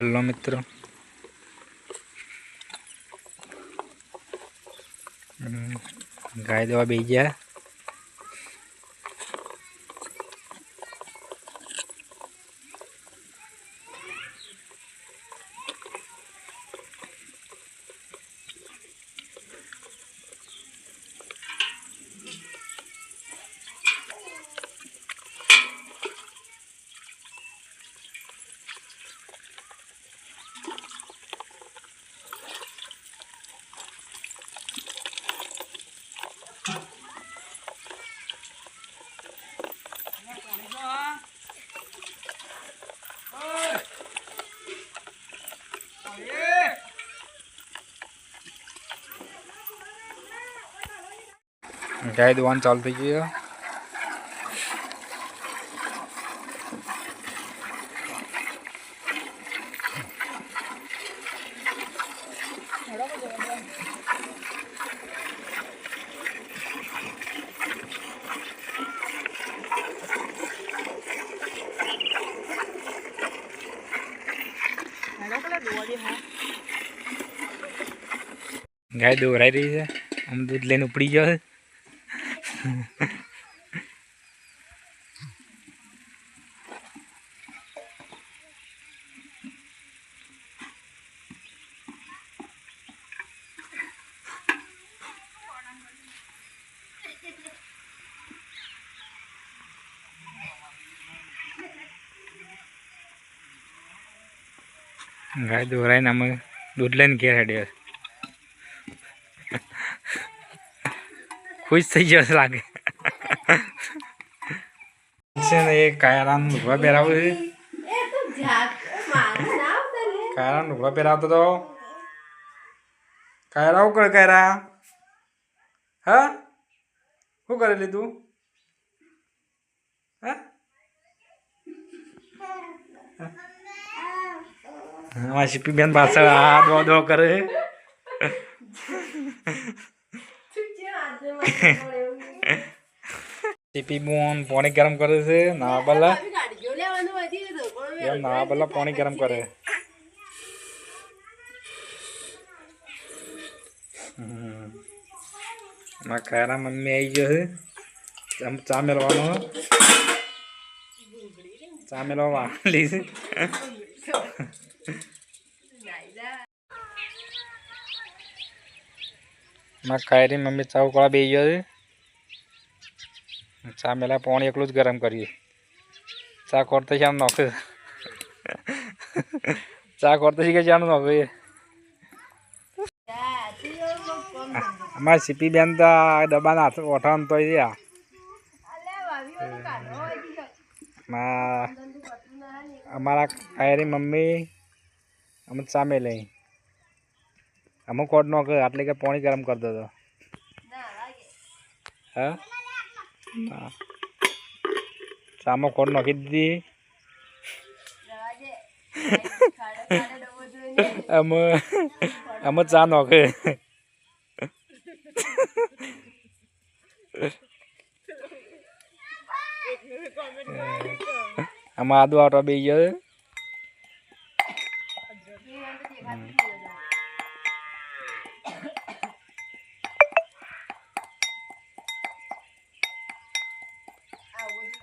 Hello मित्रों, गाय दवा बेच गया। गाय दुकान चालू थी गई। गाय દોરાઈ રહી છે, આમ દૂધ લઈને ઉપડી ગયો છે। गाय દોરાઈને અમે દૂધ લઈને ઘેર હેડ્યો। खुश થઈ ગયો લાગે છે ને। એ કાયરાન લુગડા પહેરાવું છે। કાયરાન લુગડા પહેરાવતો તો કાયરા શું કરે? કાયરા હા શું કરે લીધું? હા અમારી સીપી બેન પાછળ આ દો દો કરે। સીપી બોન પાણી ગરમ કરે છે। નાવા બલા નાવા બલા પાણી ગરમ કરે। કાયરા મમ્મી આવી ગયો છે। ચા મેળવાનો ચા મેળવા વાળી છે। કાયરી મમ્મી ચા ઉકળવા બેસી ગયો છે। ચા મેલા પાણી એકલું જ ગરમ કરીએ। ચા ખોરતા છે નોખે ચા ખોરતા શીખે છે નોખે। અમારે સીપી બેન તો ડબ્બાના હાથ ઓઠાવાનું તો અમારા કાયરી મમ્મી અમે ચા મેલે અમુક કોટ નોખે એટલે કે પાણી ગરમ કરતો હતો। હા ચામાં કોટ નાખી દીધી। અમે ચા નોખે આમાં આદુ આવતા બે ગયો।